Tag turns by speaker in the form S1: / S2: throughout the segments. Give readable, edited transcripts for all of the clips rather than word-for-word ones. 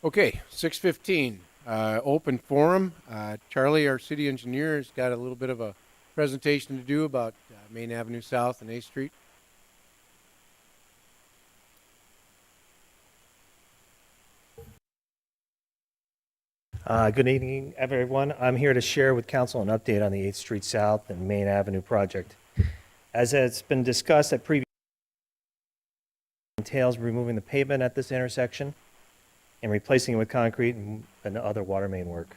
S1: Okay, 6:15, open forum. Charlie, our city engineer, has got a little bit of a presentation to do about Main Avenue South and 8th Street.
S2: Good evening, everyone. I'm here to share with council an update on the 8th Street South and Main Avenue project. As has been discussed at previous, entails removing the pavement at this intersection and replacing it with concrete and other water main work.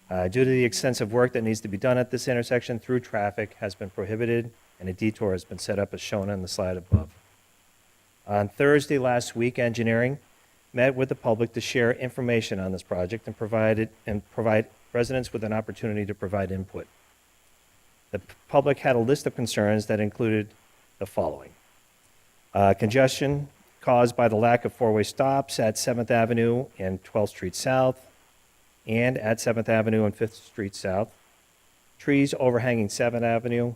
S2: Due to the extensive work that needs to be done at this intersection, through traffic has been prohibited and a detour has been set up as shown on the slide above. On Thursday last week, engineering met with the public to share information on this project and provide residents with an opportunity to provide input. The public had a list of concerns that included the following. Congestion caused by the lack of four-way stops at 7th Avenue and 12th Street South and at 7th Avenue and 5th Street South. Trees overhanging 7th Avenue,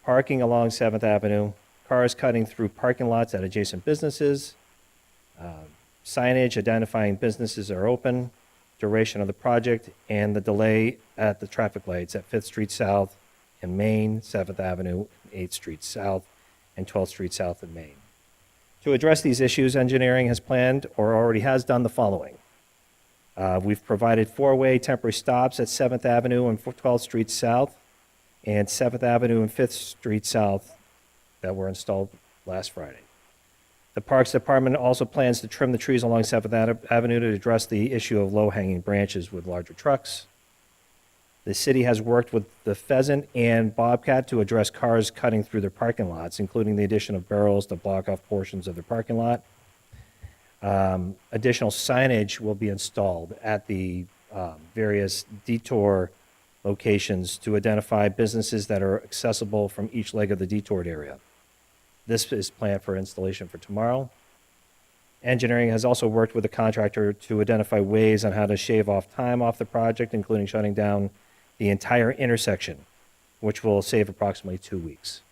S2: parking along 7th Avenue, cars cutting through parking lots at adjacent businesses, signage identifying businesses are open, duration of the project, and the delay at the traffic lights at 5th Street South and Main, 7th Avenue, 8th Street South, and 12th Street South and Main. To address these issues, engineering has planned or already has done the following. We've provided four-way temporary stops at 7th Avenue and 12th Street South and 7th Avenue and 5th Street South that were installed last Friday. The Parks Department also plans to trim the trees along 7th Avenue to address the issue of low-hanging branches with larger trucks. The city has worked with the Pheasant and Bobcat to address cars cutting through their parking lots, including the addition of barrels to block off portions of their parking lot. Additional signage will be installed at the various detour locations to identify businesses that are accessible from each leg of the detoured area. This is planned for installation for tomorrow. Engineering has also worked with the contractor to identify ways on how to shave off time off the project, including shutting down the entire intersection, which will save approximately 2 weeks.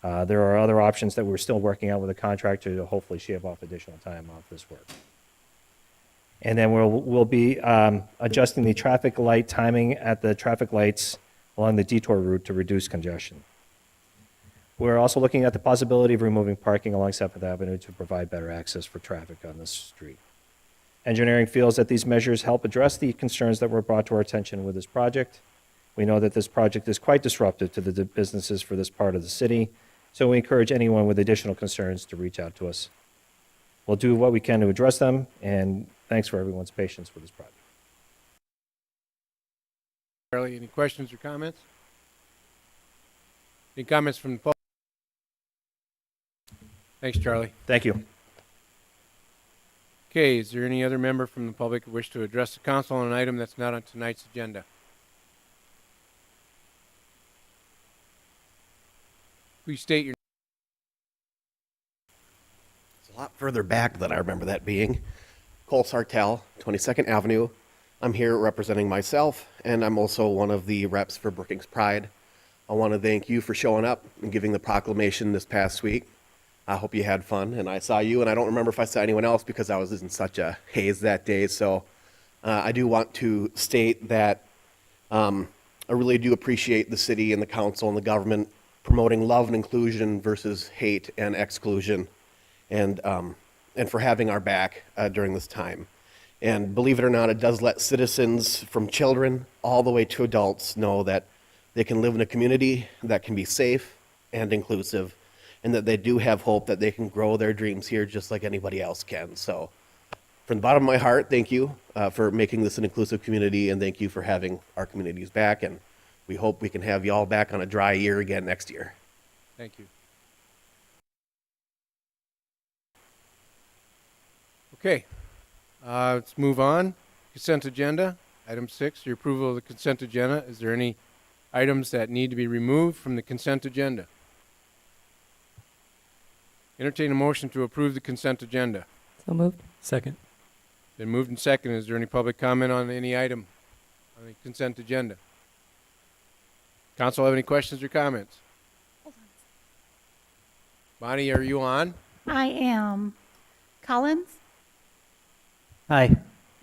S2: There are other options that we're still working out with the contractor to hopefully shave off additional time off this work. And then we'll be adjusting the traffic light timing at the traffic lights along the detour route to reduce congestion. We're also looking at the possibility of removing parking along 7th Avenue to provide better access for traffic on this street. Engineering feels that these measures help address the concerns that were brought to our attention with this project. We know that this project is quite disruptive to the businesses for this part of the city, so we encourage anyone with additional concerns to reach out to us. We'll do what we can to address them, and thanks for everyone's patience with this project.
S1: Charlie, any questions or comments? Any comments from the public? Thanks, Charlie.
S2: Thank you.
S1: Okay, is there any other member from the public who wish to address the council on an item that's not on tonight's agenda? Please state your
S3: It's a lot further back than I remember that being. Cole Sartell, 22nd Avenue. I'm here representing myself, and I'm also one of the reps for Brookings Pride. I want to thank you for showing up and giving the proclamation this past week. I hope you had fun, and I saw you, and I don't remember if I saw anyone else because I was in such a haze that day. So I do want to state that I really do appreciate the city and the council and the government promoting love and inclusion versus hate and exclusion, and for having our back during this time. And believe it or not, it does let citizens from children all the way to adults know that they can live in a community that can be safe and inclusive, and that they do have hope that they can grow their dreams here just like anybody else can. So from the bottom of my heart, thank you for making this an inclusive community, and thank you for having our communities back, and we hope we can have you all back on a dry year again next year.
S1: Thank you. Okay, let's move on. Consent agenda, item 6, your approval of the consent agenda. Is there any items that need to be removed from the consent agenda? Entertain a motion to approve the consent agenda.
S4: So moved. Second.
S1: Been moved and seconded. Is there any public comment on any item on the consent agenda? Council have any questions or comments? Bonnie, are you on?
S5: I am. Collins?
S2: Aye.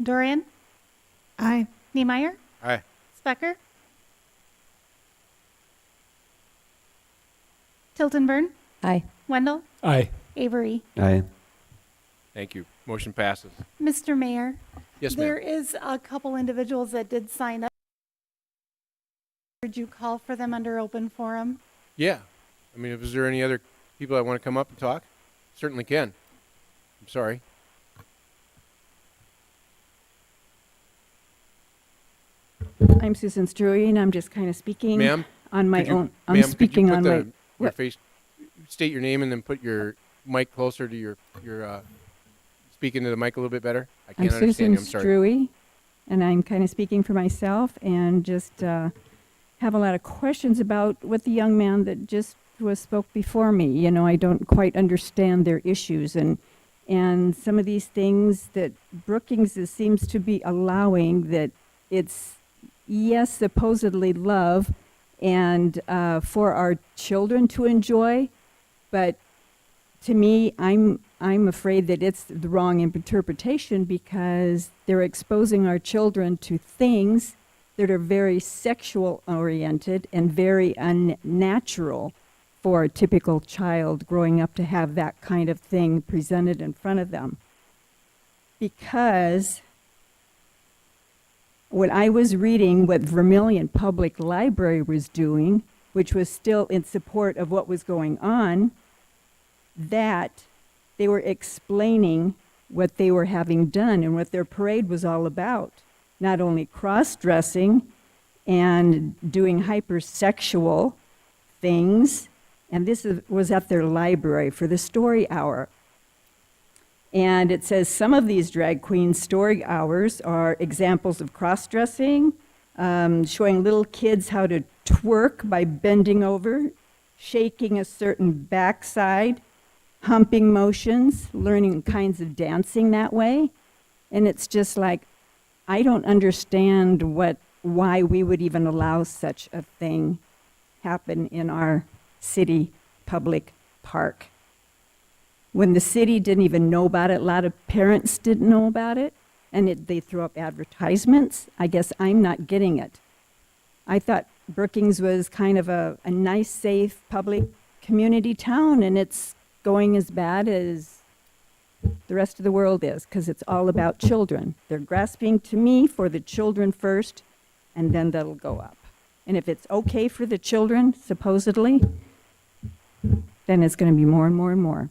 S4: Dorian,
S5: Aye.
S4: Niemeyer,
S1: Aye.
S4: Specker, Tiltonburn,
S5: Aye.
S4: Wendell,
S6: Aye.
S4: Avery.
S6: Aye.
S1: Thank you. Motion passes.
S4: Mr. Mayor,
S1: Yes,
S4: there
S1: ma'am.
S4: is a couple individuals that did sign up. Did you call for them under open forum?
S1: Yeah. I mean, is there any other people that want to come up and talk? Certainly can. I'm sorry.
S5: I'm Susan Struy, and I'm just kind of speaking
S1: Ma'am?
S5: on my
S1: Could you-
S5: own. I'm
S1: ma'am, could you
S5: speaking
S1: put
S5: on
S1: the-
S5: my.
S1: your
S5: what-
S1: face, state your name and then put your mic closer to your speaking to the mic a little bit better. I
S5: I'm
S1: can't understand
S5: Susan
S1: you. I'm sorry.
S5: Struy, and I'm kind of speaking for myself, and just have a lot of questions about what the young man that just spoke before me. You know, I don't quite understand their issues, and some of these things that Brookings seems to be allowing, that it's, yes, supposedly love and for our children to enjoy, but to me, I'm afraid that it's the wrong interpretation, because they're exposing our children to things that are very sexual oriented and very unnatural for a typical child growing up to have that kind of thing presented in front of them. Because when I was reading what Vermillion Public Library was doing, which was still in support of what was going on, that they were explaining what they were having done and what their parade was all about. Not only cross-dressing and doing hypersexual things, and this was at their library for the story hour. And it says some of these drag queen story hours are examples of cross-dressing, showing little kids how to twerk by bending over, shaking a certain backside, humping motions, learning kinds of dancing that way. And it's just like, I don't understand why we would even allow such a thing happen in our city public park. When the city didn't even know about it, a lot of parents didn't know about it, and they throw up advertisements. I guess I'm not getting it. I thought Brookings was kind of a nice, safe, public community town, and it's going as bad as the rest of the world is, because it's all about children. They're grasping to me for the children first, and then that'll go up. And if it's okay for the children, supposedly, then it's going to be more and more and more.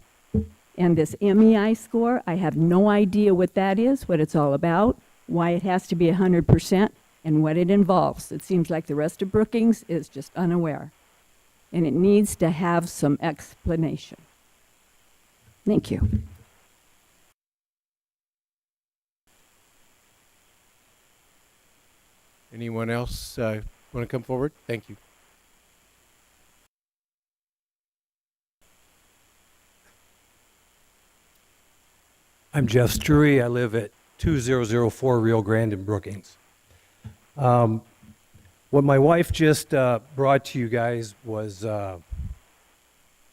S5: And this MEI score, I have no idea what that is, what it's all about, why it has to be 100%, and what it involves. It seems like the rest of Brookings is just unaware. And it needs to have some explanation. Thank you.
S1: Anyone else want to come forward? Thank you.
S6: I'm Jeff Struy. I live at 2004 Rio Grande in Brookings. What my wife just brought to you guys was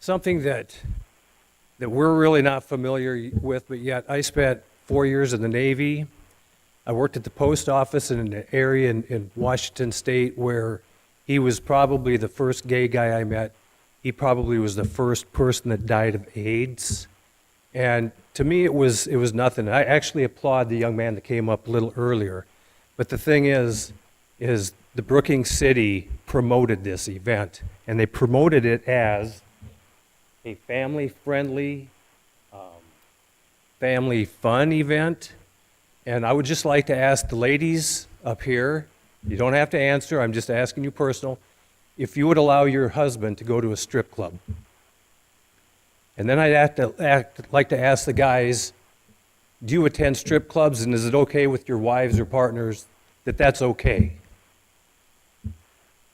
S6: something that we're really not familiar with, but yet I spent 4 years in the Navy. I worked at the post office in an area in Washington State where he was probably the first gay guy I met. He probably was the first person that died of AIDS. And to me, it was nothing. I actually applaud the young man that came up a little earlier. But the thing is the Brookings City promoted this event, and they promoted it as a family-friendly, family fun event. And I would just like to ask the ladies up here, you don't have to answer, I'm just asking you personal, if you would allow your husband to go to a strip club. And then I'd like to ask the guys, do you attend strip clubs, and is it okay with your wives or partners that that's okay?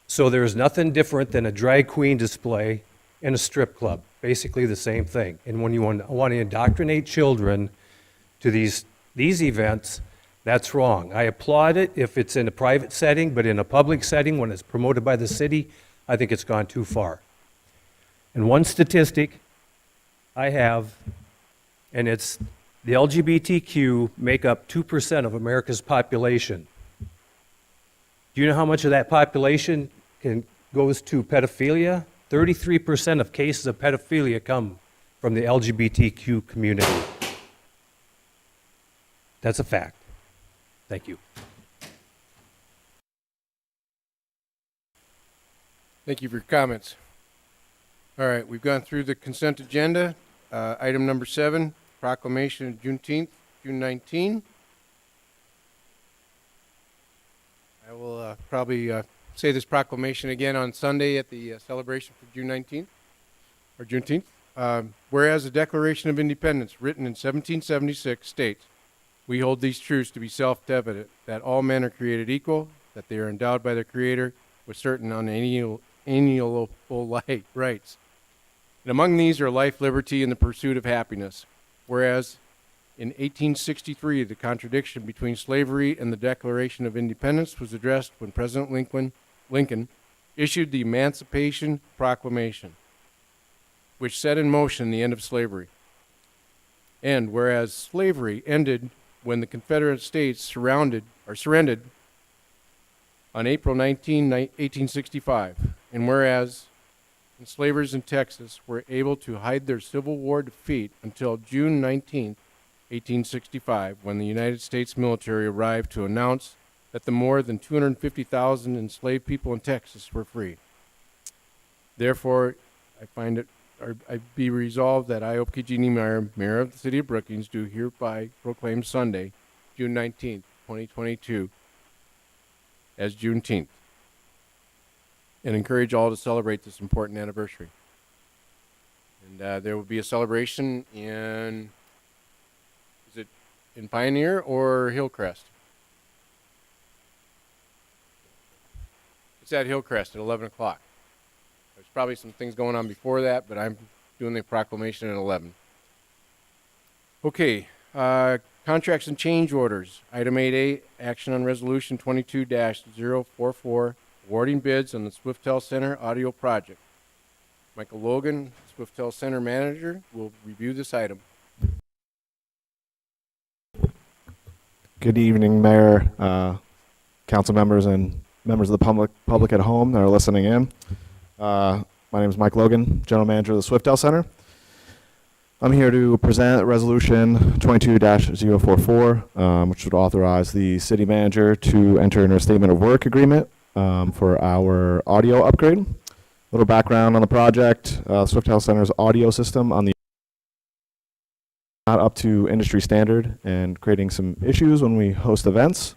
S6: So there's nothing different than a drag queen display and a strip club, basically the same thing. And when you want to indoctrinate children to these events, that's wrong. I applaud it if it's in a private setting, but in a public setting, when it's promoted by the city, I think it's gone too far. And one statistic I have, and it's The LGBTQ make up 2% of America's population. Do you know how much of that population goes to pedophilia? 33% of cases of pedophilia come from the LGBTQ community. That's a fact. Thank you.
S1: Thank you for your comments. All right, we've gone through the consent agenda. Item number 7, proclamation of Juneteenth, June 19. I will probably say this proclamation again on Sunday at the celebration for June 19th, or Juneteenth. Whereas the Declaration of Independence, written in 1776, states, "We hold these truths to be self-evident, that all men are created equal, that they are endowed by their Creator with certain unalienable rights. And among these are life, liberty, and the pursuit of happiness." Whereas in 1863, the contradiction between slavery and the Declaration of Independence was addressed when President Lincoln issued the Emancipation Proclamation, which set in motion the end of slavery. And whereas slavery ended when the Confederate States surrendered on April 19, 1865, and whereas enslavers in Texas were able to hide their Civil War defeat until June 19, 1865, when the United States military arrived to announce that the more than 250,000 enslaved people in Texas were free. Therefore, I be resolved that I, O.P.G. Niemeyer, Mayor of the City of Brookings, do hereby proclaim Sunday, June 19th, 2022, as Juneteenth, and encourage all to celebrate this important anniversary. And there will be a celebration in, is it in Pioneer or Hillcrest? It's at Hillcrest at 11 o'clock. There's probably some things going on before that, but I'm doing the proclamation at 11. Okay, contracts and change orders. Item 8A, action on resolution 22-044, awarding bids on the Swiftel Center audio project. Michael Logan, Swiftel Center manager, will review this item.
S7: Good evening, Mayor, council members, and members of the public at home that are listening in. My name is Mike Logan, General Manager of the Swiftel Center. I'm here to present Resolution 22-044, which would authorize the city manager to enter into a statement of work agreement for our audio upgrade. A little background on the project. Swiftel Center's audio system on the not up to industry standard and creating some issues when we host events.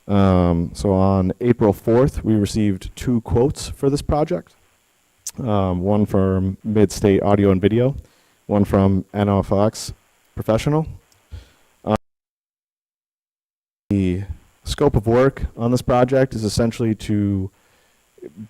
S7: So on April 4th, we received 2 quotes for this project. One from Mid-State Audio and Video, one from NFX Professional. The scope of work on this project is essentially to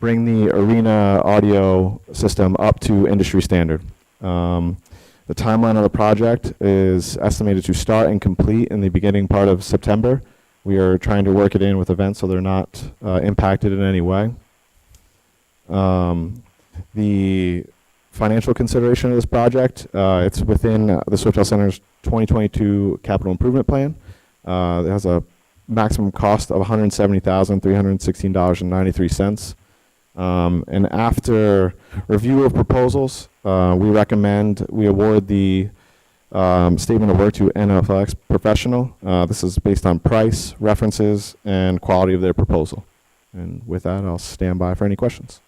S7: bring the arena audio system up to industry standard. The timeline of the project is estimated to start and complete in the beginning part of September. We are trying to work it in with events so they're not impacted in any way. The financial consideration of this project, it's within the Swiftel Center's 2022 capital improvement plan. It has a maximum cost of $170,316.93. And after review of proposals, we recommend we award the statement of work to NFX Professional. This is based on price, references, and quality of their proposal. And with that, I'll stand by for any questions.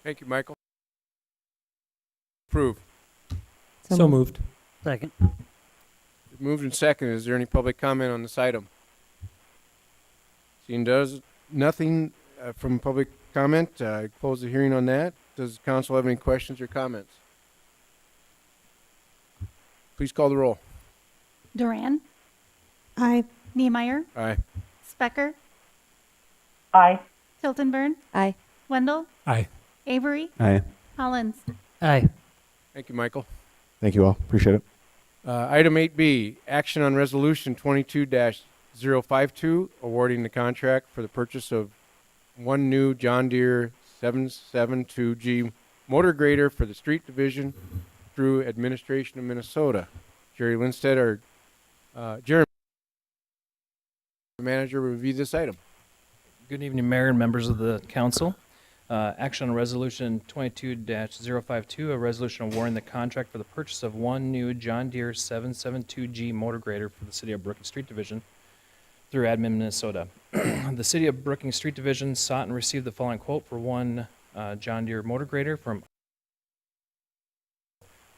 S1: Thank you, Michael. Approve.
S8: So moved.
S9: Second.
S1: Moved and seconded. Is there any public comment on this item? Seeing nothing from public comment, close the hearing on that. Does the council have any questions or comments? Please call the roll.
S4: Duran,
S8: Aye.
S4: Niemeyer,
S1: Aye.
S4: Specker,
S9: Aye.
S4: Tiltonburn,
S5: Aye.
S4: Wendell,
S8: Aye.
S4: Avery,
S8: Aye.
S4: Hollins.
S9: Aye.
S1: Thank you, Michael.
S7: Thank you all. Appreciate it.
S1: Item 8B, action on resolution 22-052, awarding the contract for the purchase of one new John Deere 772G motor grader for the street division through administration of Minnesota. Jerry Lindstedt, our Jeremy, manager, will review this item.
S10: Good evening, Mayor and members of the council. Action on Resolution 22-052, a resolution awarding the contract for the purchase of one new John Deere 772G motor grader for the City of Brookings Street Division through Admin, Minnesota. The City of Brookings Street Division sought and received the following quote for one John Deere motor grader from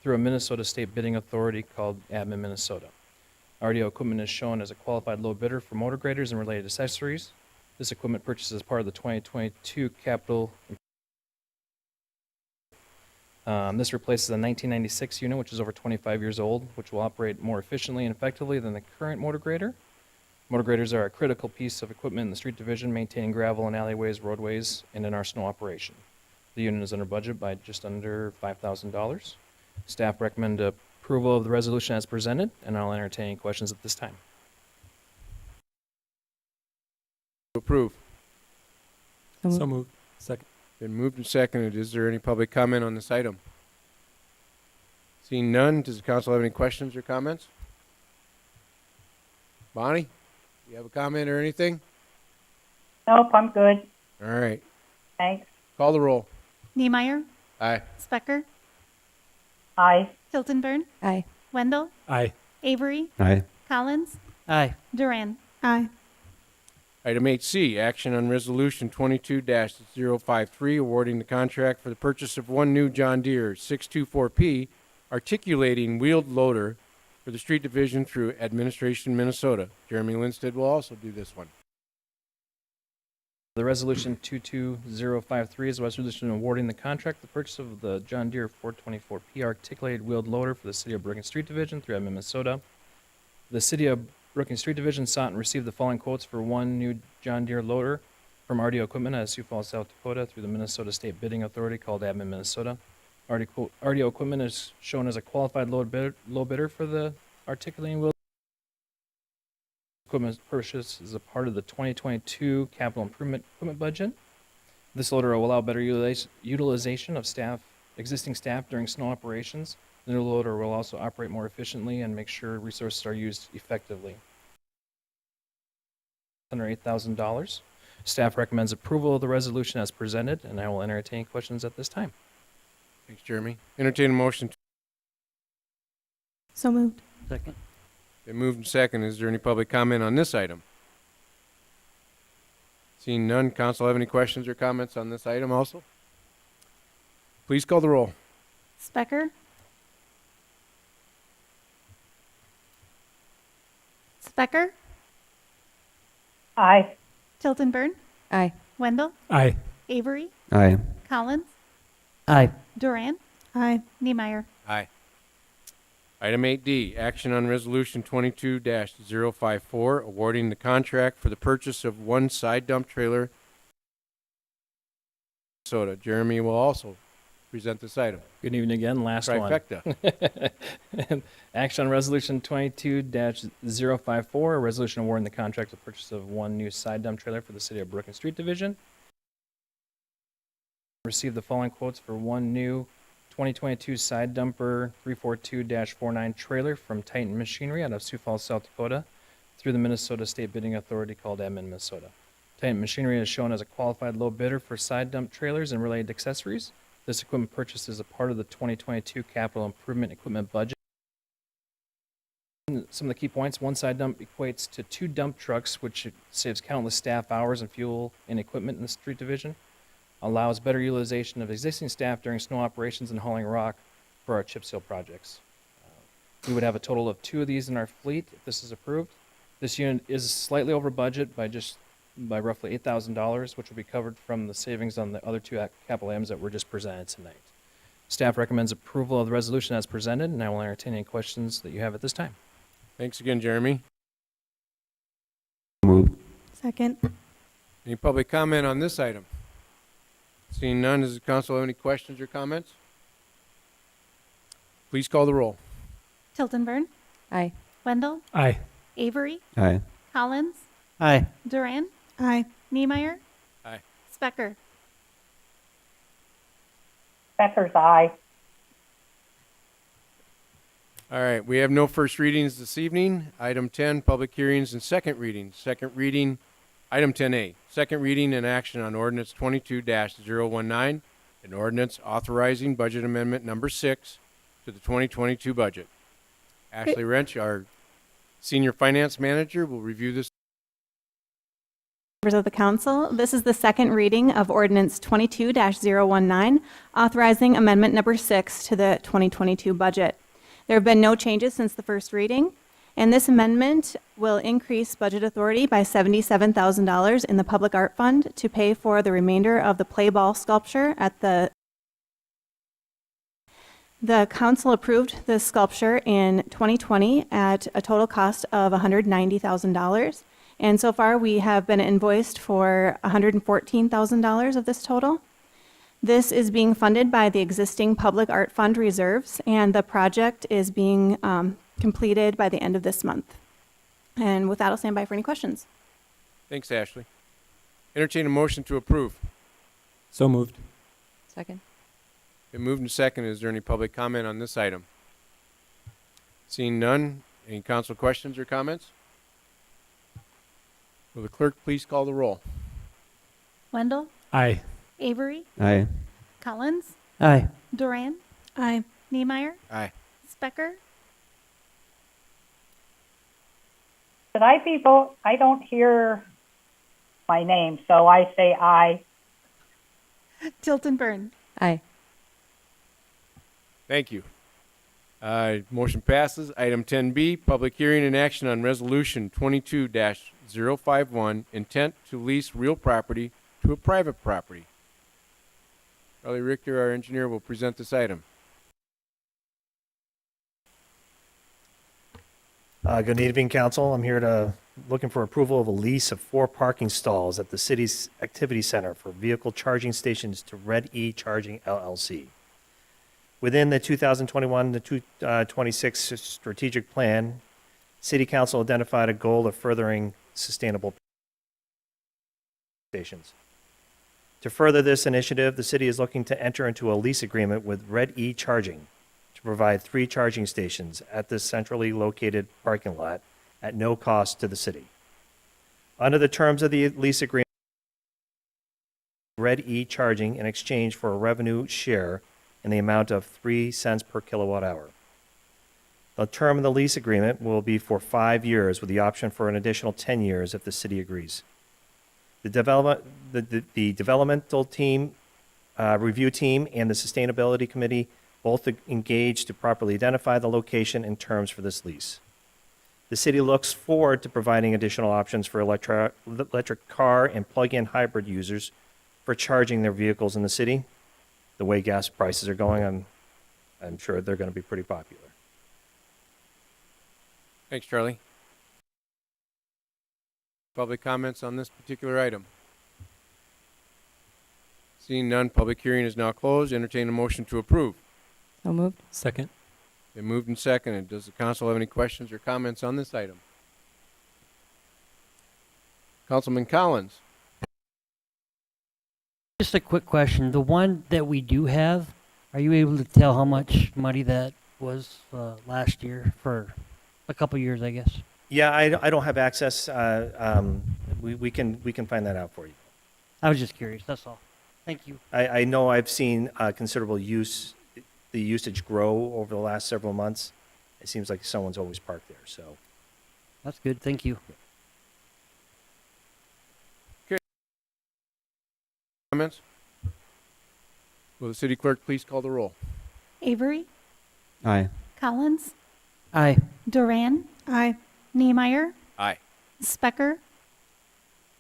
S10: through a Minnesota state bidding authority called Admin, Minnesota. RDO equipment is shown as a qualified low bidder for motor graders and related accessories. This equipment purchase is part of the 2022 capital. This replaces a 1996 unit, which is over 25 years old, which will operate more efficiently and effectively than the current motor grader. Motor graders are a critical piece of equipment in the street division, maintaining gravel and alleyways, roadways, and in our snow operation. The unit is under budget by just under $5,000. Staff recommend approval of the resolution as presented, and I'll entertain any questions at this time.
S1: Approve.
S8: So moved. Second.
S1: Been moved and seconded. Is there any public comment on this item? Seeing none, does the council have any questions or comments? Bonnie, you have a comment or anything?
S9: Nope, I'm good.
S1: All right.
S9: Thanks.
S1: Call the roll.
S4: Niemeyer,
S1: Aye.
S4: Specker,
S9: Aye.
S4: Tiltonburn,
S8: Aye.
S4: Wendell,
S6: Aye.
S4: Avery,
S7: Aye.
S4: Collins,
S8: Aye.
S4: Duran.
S8: Aye.
S1: Item 8C, action on resolution 22-053, awarding the contract for the purchase of one new John Deere 624P articulating wheeled loader for the street division through Administration, Minnesota. Jeremy Linstead will also do this one.
S10: The resolution 22053 is a resolution awarding the contract for the purchase of the John Deere 424P articulated wheeled loader for the City of Brookings Street Division through Edmond, Minnesota. The City of Brookings Street Division sought and received the following quotes for one new John Deere loader from RDO Equipment out of Sioux Falls, South Dakota through the Minnesota State Bidding Authority called Admin, Minnesota. RDO Equipment is shown as a qualified low bidder for the articulating wheel. Equipment purchase is a part of the 2022 capital improvement equipment budget. This loader will allow better utilization of existing staff during snow operations. The new loader will also operate more efficiently and make sure resources are used effectively. Under $8,000. Staff recommends approval of the resolution as presented, and I will entertain questions at this time.
S1: Thanks, Jeremy. Entertain a motion.
S8: So moved.
S6: Second.
S1: Been moved and seconded. Is there any public comment on this item? Seeing none, council have any questions or comments on this item also? Please call the roll.
S4: Specker, Specker,
S9: Aye.
S4: Tiltonburn,
S8: Aye.
S4: Wendell,
S6: Aye.
S4: Avery,
S7: Aye.
S4: Collins,
S8: Aye.
S4: Duran,
S8: Aye.
S4: Niemeyer.
S1: Aye. Item 8D, action on resolution 22-054, awarding the contract for the purchase of one side dump trailer. Minnesota. Jeremy will also present this item.
S10: Good evening again. Last one.
S1: Trifecta.
S10: Action on Resolution 22-054, a resolution awarding the contract for purchase of one new side dump trailer for the City of Brookings Street Division. Received the following quotes for one new 2022 side dumper 342-49 trailer from Titan Machinery out of Sioux Falls, South Dakota through the Minnesota State Bidding Authority called Admin, Minnesota. Titan Machinery is shown as a qualified low bidder for side dump trailers and related accessories. This equipment purchase is a part of the 2022 capital improvement equipment budget. Some of the key points: one side dump equates to 2 dump trucks, which saves countless staff hours and fuel and equipment in the street division, allows better utilization of existing staff during snow operations and hauling rock for our chip seal projects. We would have a total of 2 of these in our fleet if this is approved. This unit is slightly over budget by roughly $8,000, which will be covered from the savings on the other 2 capital items that were just presented tonight. Staff recommends approval of the resolution as presented, and I will entertain any questions that you have at this time.
S1: Thanks again, Jeremy.
S7: Moved.
S8: Second.
S1: Any public comment on this item? Seeing none, does the council have any questions or comments? Please call the roll.
S4: Tiltonburn,
S8: Aye.
S4: Wendell,
S6: Aye.
S4: Avery,
S7: Aye.
S4: Collins,
S6: Aye.
S4: Duran,
S8: Aye.
S4: Niemeyer.
S1: Aye.
S4: Specker.
S9: Becker's aye.
S1: All right, we have no first readings this evening. Item 10, public hearings and second readings. Second reading, item 10A, second reading and action on ordinance 22-019, an ordinance authorizing budget amendment number 6 to the 2022 budget. Ashley Wrench, our senior finance manager, will review this.
S11: Members of the council, this is the second reading of ordinance 22-019, authorizing amendment number 6 to the 2022 budget. There have been no changes since the first reading, and this amendment will increase budget authority by $77,000 in the public art fund to pay for the remainder of the play ball sculpture at the council approved the sculpture in 2020 at a total cost of $190,000. And so far, we have been invoiced for $114,000 of this total. This is being funded by the existing public art fund reserves, and the project is being completed by the end of this month. And with that, I'll stand by for any questions.
S1: Thanks, Ashley. Entertain a motion to approve.
S8: So moved.
S5: Second.
S1: Been moved and second. Is there any public comment on this item? Seeing none, any council questions or comments? Will the clerk please call the roll?
S4: Wendell,
S8: Aye.
S4: Avery,
S8: Aye.
S4: Collins,
S8: Aye.
S4: Duran,
S5: Aye.
S4: Niemeyer,
S1: Aye.
S4: Specker,
S9: Should I be vote? I don't hear my name, so I say aye.
S4: Tilton Burn.
S5: Aye.
S1: Thank you. Motion passes. Item 10B, public hearing and action on resolution 22-051, intent to lease real property to a private property. Charlie Richter, our engineer, will present this item.
S2: Good evening, council. I'm here looking for approval of a lease of 4 parking stalls at the city's activity center for vehicle charging stations to Red E Charging LLC. Within the 2021 to 2026 strategic plan, City Council identified a goal of furthering sustainable stations. To further this initiative, the city is looking to enter into a lease agreement with Red E Charging to provide 3 charging stations at this centrally located parking lot at no cost to the city. Under the terms of the lease agreement, Red E Charging in exchange for a revenue share in the amount of 3 cents per kilowatt hour. The term of the lease agreement will be for 5 years with the option for an additional 10 years if the city agrees. The developmental team, review team, and the sustainability committee both engaged to properly identify the location and terms for this lease. The city looks forward to providing additional options for electric car and plug-in hybrid users for charging their vehicles in the city. The way gas prices are going, I'm sure they're going to be pretty popular.
S1: Thanks, Charlie. Public comments on this particular item? Seeing none, public hearing is now closed. Entertain a motion to approve.
S5: So moved.
S8: Second.
S1: Been moved and seconded. Does the council have any questions or comments on this item? Councilman Collins.
S12: Just a quick question. The one that we do have, are you able to tell how much money that was last year for a couple years, I guess?
S2: Yeah, I don't have access. We can find that out for you.
S12: I was just curious, that's all. Thank you.
S2: I know I've seen considerable the usage grow over the last several months. It seems like someone's always parked there, so.
S12: That's good, thank you.
S1: Comments? Will the city clerk please call the roll?
S4: Avery,
S8: Aye.
S4: Collins,
S12: Aye.
S4: Duran,
S5: Aye.
S4: Niemeyer,
S1: Aye.
S4: Specker,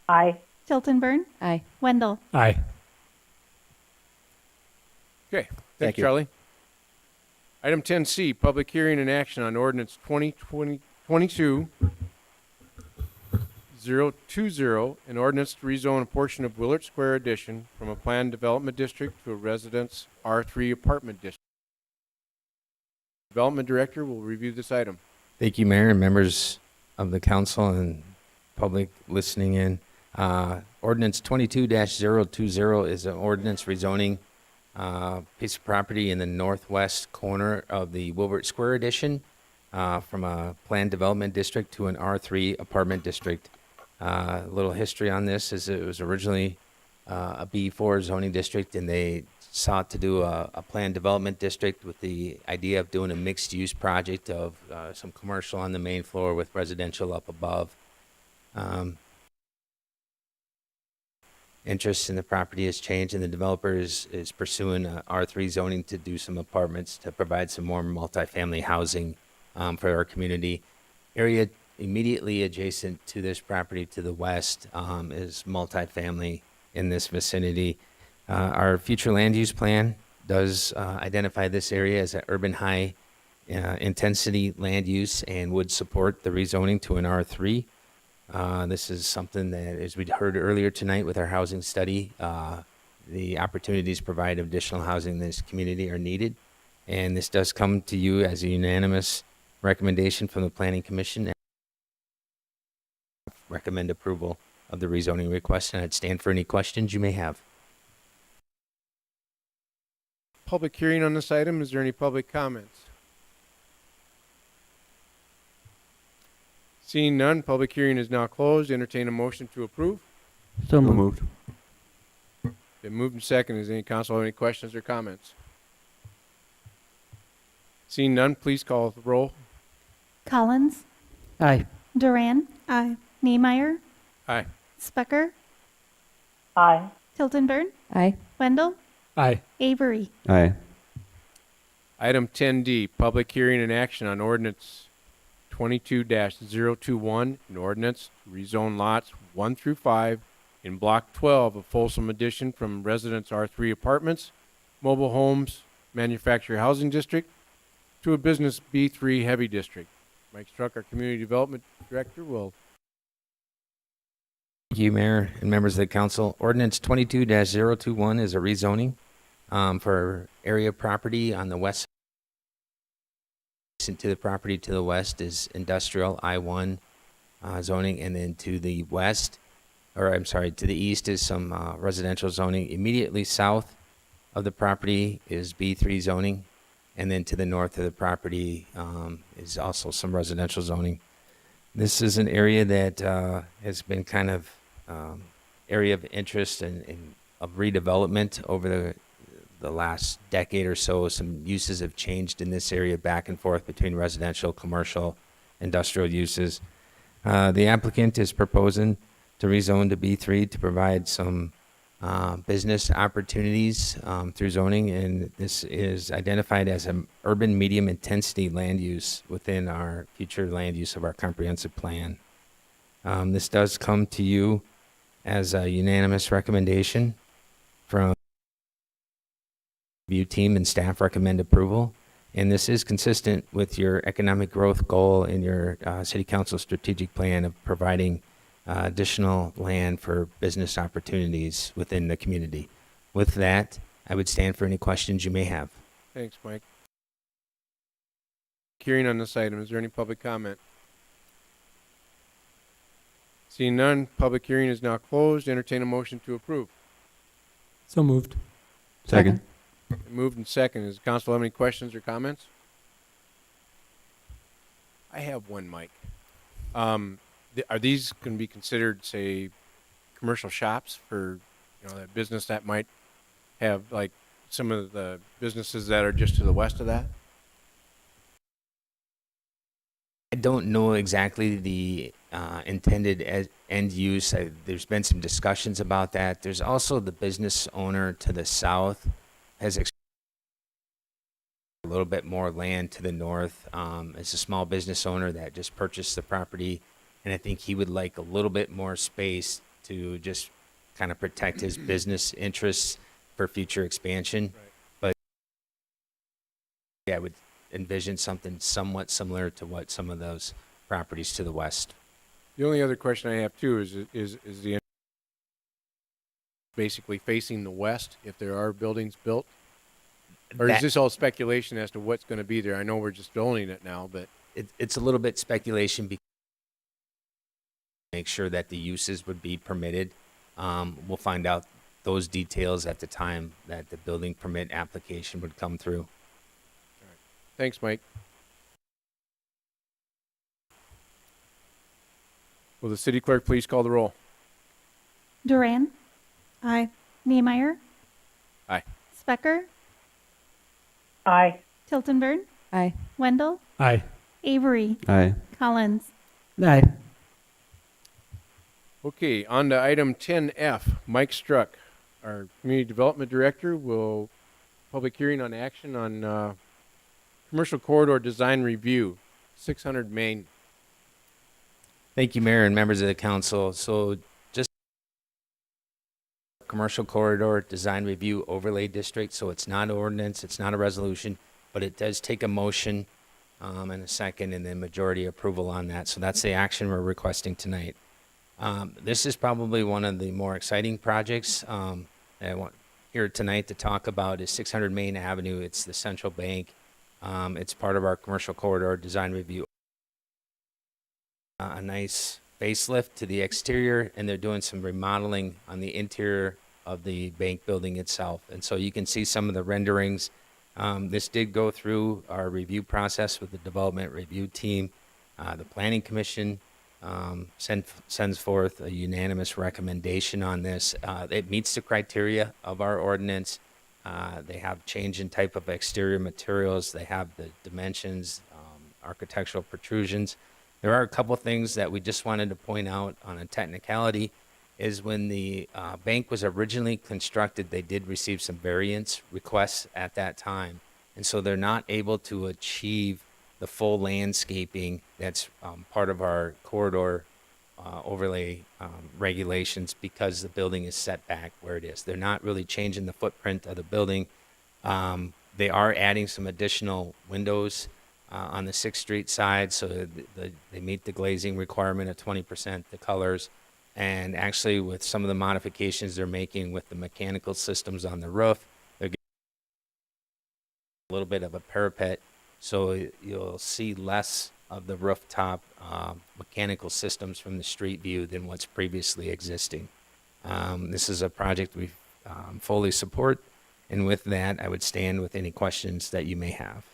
S9: Aye.
S4: Tilton Burn,
S5: Aye.
S4: Wendell.
S8: Aye.
S1: Okay.
S2: Thank
S1: Thanks,
S2: you.
S1: Charlie. Item 10C, public hearing and action on ordinance 2022-020, an ordinance to rezone a portion of Willard Square addition from a planned development district to a residence R3 apartment district. Development Director will review this item.
S13: Thank you, Mayor, and members of the council and public listening in. Ordinance 22-020 is an ordinance rezoning piece of property in the northwest corner of the Wilbert Square addition from a planned development district to an R3 apartment district. A little history on this is it was originally a B4 zoning district, and they sought to do a planned development district with the idea of doing a mixed-use project of some commercial on the main floor with residential up above. Interest in the property has changed, and the developer is pursuing R3 zoning to do some apartments to provide some more multifamily housing for our community. Area immediately adjacent to this property to the west is multifamily in this vicinity. Our future land use plan does identify this area as an urban high intensity land use and would support the rezoning to an R3. This is something that, as we heard earlier tonight with our housing study, the opportunities to provide additional housing in this community are needed. And this does come to you as a unanimous recommendation from the Planning Commission. Recommend approval of the rezoning request, and I'd stand for any questions you may have.
S1: Public hearing on this item. Is there any public comments? Seeing none, public hearing is now closed. Entertain a motion to approve.
S12: So moved.
S1: Been moved and seconded. Does any council have any questions or comments? Seeing none, please call the roll.
S4: Collins,
S12: Aye.
S4: Duran,
S11: Aye.
S4: Niemeyer,
S1: Aye.
S4: Specker,
S9: Aye.
S4: Tiltonburn,
S5: Aye.
S4: Wendell,
S8: Aye.
S4: Avery.
S8: Aye.
S1: Item 10D, public hearing and action on ordinance 22-021, an ordinance to rezone lots 1 through 5 in Block 12 of Folsom Addition from Residence R3 Apartments, Mobile Homes, Manufactured Housing District, to a Business B3 Heavy District. Mike Struck, our Community Development Director, will.
S13: Thank you, Mayor and members of the council. Ordinance 22-021 is a rezoning for area property on the west. Adjacent to the property to the west is industrial I-1 zoning, and then to the west, or I'm sorry, to the east is some residential zoning. Immediately south of the property is B3 zoning, and then to the north of the property is also some residential zoning. This is an area that has been kind of area of interest and of redevelopment over the last decade or so. Some uses have changed in this area back and forth between residential, commercial, industrial uses. The applicant is proposing to rezone to B3 to provide some business opportunities through zoning, and this is identified as an urban medium intensity land use within our future land use of our comprehensive plan. This does come to you as a unanimous recommendation from review team, and staff recommend approval. And this is consistent with your economic growth goal in your city council strategic plan of providing additional land for business opportunities within the community. With that, I would stand for any questions you may have.
S1: Thanks, Mike. Hearing on this item. Is there any public comment? Seeing none, public hearing is now closed. Entertain a motion to approve.
S8: So moved. Second.
S1: Moved and second. Does the council have any questions or comments? I have one, Mike. Are these going to be considered, say, commercial shops for, that business that might have, like, some of the businesses that are just to the west of that?
S13: I don't know exactly the intended end use. There's been some discussions about that. There's also the business owner to the south has a little bit more land to the north. It's a small business owner that just purchased the property, and I think he would like a little bit more space to just kind of protect his business interests for future expansion.
S1: Right.
S13: But yeah, I would envision something somewhat similar to what some of those properties to the west.
S1: The only other question I have too is the basically facing the west if there are buildings built, or is this all speculation as to what's going to be there? I know we're just owning it now, but
S13: It's a little bit speculation because make sure that the uses would be permitted. We'll find out those details at the time that the building permit application would come through.
S1: thanks, Mike. Will the city clerk please call the roll?
S4: Duran.
S11: Aye.
S4: Niemeyer.
S1: Aye.
S4: Specker.
S9: Aye.
S4: Tiltonburn.
S5: Aye.
S4: Wendell.
S8: Aye.
S4: Avery.
S8: Aye.
S4: Collins.
S12: Aye.
S1: Okay, on to item 10F. Mike Struck, our Community Development Director, will public hearing on action on commercial corridor design review, 600 Main.
S13: Thank you, Mayor and members of the council. So just commercial corridor design review overlay district. So it's not ordinance, it's not a resolution, but it does take a motion and a second and then majority approval on that. So that's the action we're requesting tonight. This is probably one of the more exciting projects that I want here tonight to talk about is 600 Main Avenue. It's the central bank. It's part of our commercial corridor design review. A nice facelift to the exterior, and they're doing some remodeling on the interior of the bank building itself. And so you can see some of the renderings. This did go through our review process with the development review team. The Planning Commission sends forth a unanimous recommendation on this. It meets the criteria of our ordinance. They have change in type of exterior materials. They have the dimensions, architectural protrusions. There are a couple things that we just wanted to point out on a technicality is when the bank was originally constructed, they did receive some variance requests at that time. And so they're not able to achieve the full landscaping that's part of our corridor overlay regulations because the building is set back where it is. They're not really changing the footprint of the building. They are adding some additional windows on the 6th Street side, so they meet the glazing requirement of 20%, the colors, and actually with some of the modifications they're making with the mechanical systems on the roof, they're getting a little bit of a parapet, so you'll see less of the rooftop mechanical systems from the street view than what's previously existing. This is a project we fully support, and with that, I would stand with any questions that you may have.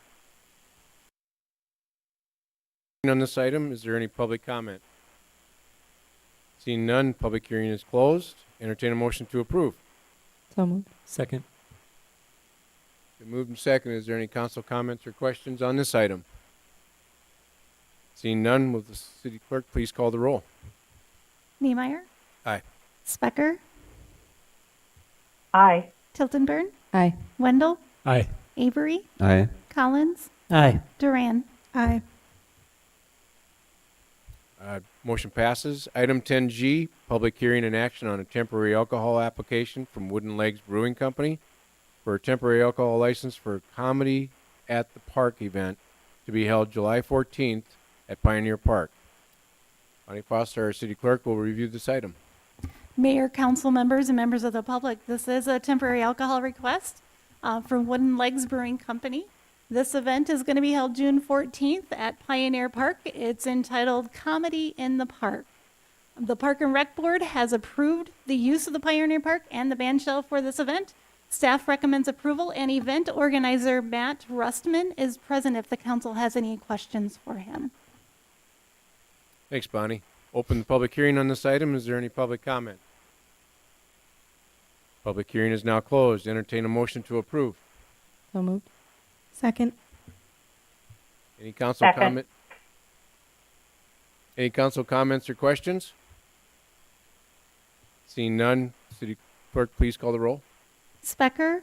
S1: On this item, is there any public comment? Seeing none, public hearing is closed. Entertain a motion to approve.
S5: So moved.
S8: Second.
S1: Been moved and seconded. Is there any council comments or questions on this item? Seeing none, will the city clerk please call the roll?
S4: Niemeyer.
S1: Aye.
S4: Specker.
S9: Aye.
S4: Tiltonburn.
S5: Aye.
S4: Wendell.
S8: Aye.
S4: Avery.
S8: Aye.
S4: Collins.
S12: Aye.
S4: Duran.
S5: Aye.
S1: Motion passes. Item 10G, public hearing and action on a temporary alcohol application from Wooden Legs Brewing Company for a temporary alcohol license for a Comedy at the Park event to be held July 14th at Pioneer Park. Bonnie Foster, our city clerk, will review this item.
S4: Mayor, council members, and members of the public, this is a temporary alcohol request from Wooden Legs Brewing Company. This event is going to be held June 14th at Pioneer Park. It's entitled Comedy in the Park. The Park and Rec Board has approved the use of the Pioneer Park and the band shell for this event. Staff recommends approval, and event organizer Matt Rustman is present if the council has any questions for him.
S1: Thanks, Bonnie. Open the public hearing on this item. Is there any public comment? Public hearing is now closed. Entertain a motion to approve.
S5: So moved. Second.
S1: Any council
S9: Second.
S1: comment? Any council comments or questions? Seeing none, city clerk, please call the roll.
S4: Specker.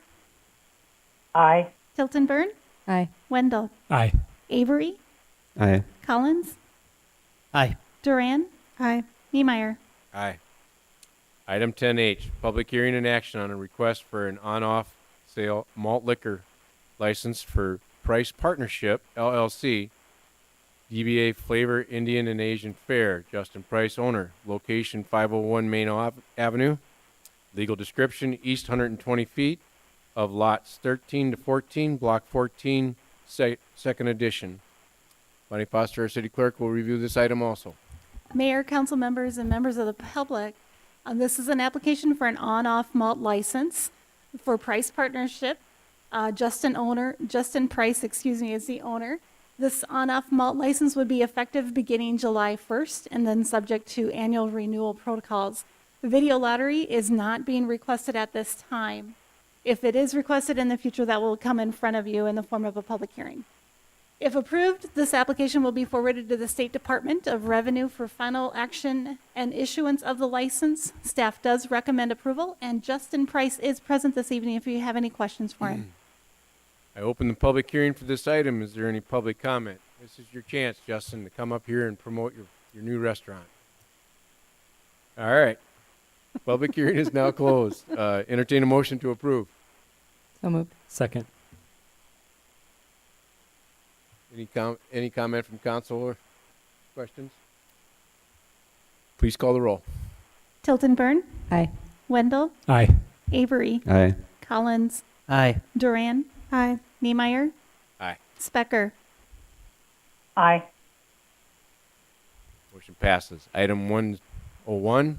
S9: Aye.
S4: Tiltonburn.
S5: Aye.
S4: Wendell.
S8: Aye.
S4: Avery.
S8: Aye.
S4: Collins.
S12: Aye.
S4: Duran.
S5: Aye.
S4: Niemeyer.
S1: Aye. Item 10H, public hearing and action on a request for an on-off sale malt liquor license for Price Partnership, LLC, DBA Flavor Indian and Asian Fair, Justin Price owner, location 501 Main Avenue, legal description, east 120 feet of lots 13 to 14, block 14, second edition. Bonnie Foster, our city clerk, will review this item also.
S4: Mayor, council members, and members of the public, this is an application for an on-off malt license for Price Partnership. Justin Price, is the owner. This on-off malt license would be effective beginning July 1st and then subject to annual renewal protocols. The video lottery is not being requested at this time. If it is requested in the future, that will come in front of you in the form of a public hearing. If approved, this application will be forwarded to the State Department of Revenue for final action and issuance of the license. Staff does recommend approval, and Justin Price is present this evening if you have any questions for him.
S1: I open the public hearing for this item. Is there any public comment? This is your chance, Justin, to come up here and promote your new restaurant. All right. Public hearing is now closed. Entertain a motion to approve.
S8: So moved. Second.
S1: Any comment from council or questions? Please call the roll.
S4: Tilton Burn,
S8: Aye.
S4: Wendell,
S8: Aye.
S4: Avery,
S8: Aye.
S4: Collins,
S12: Aye.
S4: Duran,
S11: Aye.
S4: Niemeyer,
S1: Aye.
S4: Specker.
S9: Aye.
S1: Motion passes. Item 101,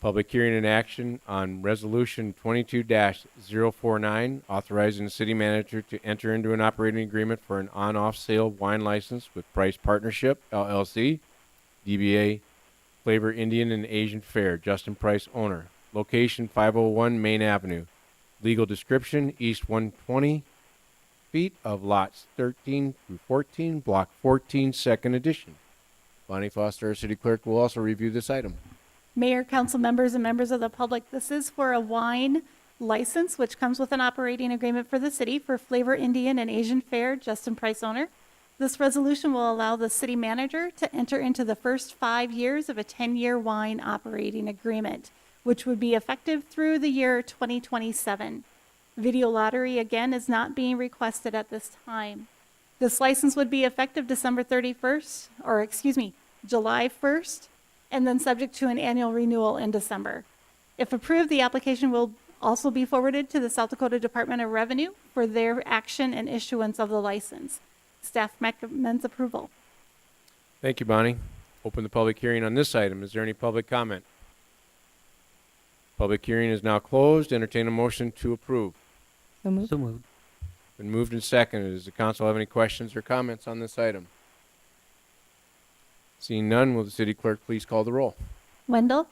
S1: public hearing and action on Resolution 22-049, authorizing the city manager to enter into an operating agreement for an on-off sale wine license with Price Partnership, LLC, DBA Flavor Indian and Asian Fair, Justin Price owner. Location 501 Main Avenue. Legal description, east 120 feet of lots 13 through 14, block 14, second edition. Bonnie Foster, our city clerk, will also review this item.
S4: Mayor, council members, and members of the public, this is for a wine license, which comes with an operating agreement for the city for Flavor Indian and Asian Fair, Justin Price owner. This resolution will allow the city manager to enter into the first 5 years of a 10-year wine operating agreement, which would be effective through the year 2027. Video lottery, again, is not being requested at this time. This license would be effective July 1st, and then subject to an annual renewal in December. If approved, the application will also be forwarded to the South Dakota Department of Revenue for their action and issuance of the license. Staff recommends approval.
S1: Thank you, Bonnie. Open the public hearing on this item. Is there any public comment? Public hearing is now closed. Entertain a motion to approve.
S8: So moved.
S12: So moved.
S1: Been moved and seconded. Does the council have any questions or comments on this item? Seeing none, will the city clerk please call the roll?
S4: Wendell,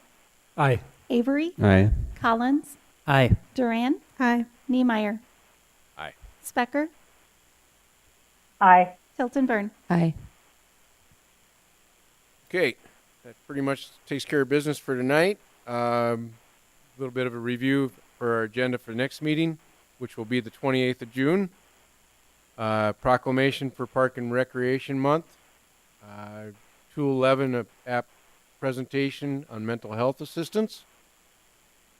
S8: Aye.
S4: Avery,
S8: Aye.
S4: Collins,
S12: Aye.
S4: Duran,
S11: Aye.
S4: Niemeyer,
S1: Aye.
S4: Specker,
S9: Aye.
S4: Tilton Burn.
S8: Aye.
S1: Okay, that pretty much takes care of business for tonight. A little bit of a review for our agenda for the next meeting, which will be the 28th of June. Proclamation for Park and Recreation Month. 211 app presentation on mental health assistance.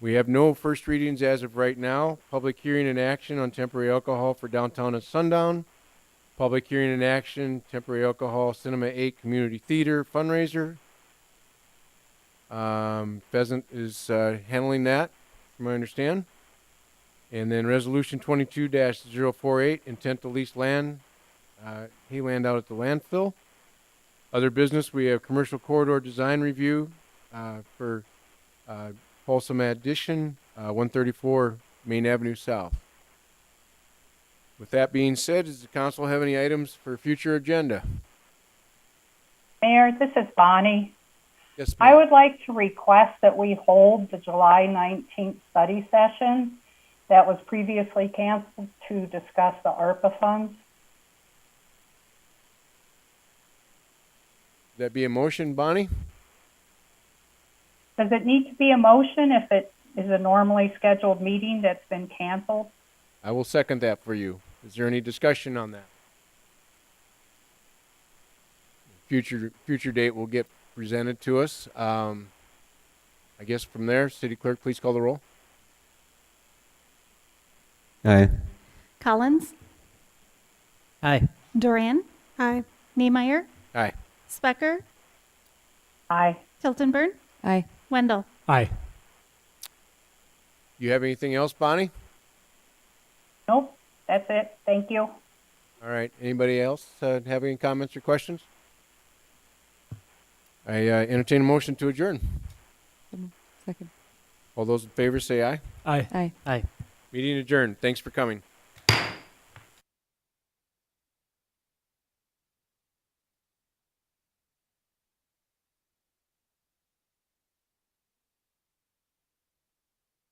S1: We have no first readings as of right now. Public hearing and action on temporary alcohol for downtown at sundown. Public hearing and action, temporary alcohol, Cinema 8 Community Theater fundraiser. Pheasant is handling that, from what I understand. And then Resolution 22-048, intent to lease land, hay land out at the landfill. Other business, we have commercial corridor design review for Folsom Addition, 134 Main Avenue South. With that being said, does the council have any items for future agenda?
S9: Mayor, this is Bonnie.
S1: Yes,
S9: I
S1: ma'am.
S9: would like to request that we hold the July 19th study session that was previously canceled to discuss the ARPA funds.
S1: Would that be a motion, Bonnie?
S9: Does it need to be a motion if it is a normally scheduled meeting that's been canceled?
S1: I will second that for you. Is there any discussion on that? Future date will get presented to us. I guess from there, city clerk, please call the roll.
S8: Aye.
S4: Collins,
S12: Aye.
S4: Duran,
S11: Aye.
S4: Niemeyer,
S1: Aye.
S4: Specker,
S9: Aye.
S4: Tilton Burn,
S11: Aye.
S4: Wendell.
S8: Aye.
S1: You have anything else, Bonnie?
S9: Nope, that's it. Thank you.
S1: All right. Anybody else have any comments or questions? I entertain a motion to adjourn.
S8: Second.
S1: All those in favor say aye.
S8: Aye.
S11: Aye.
S12: Aye.
S1: Meeting adjourned. Thanks for coming.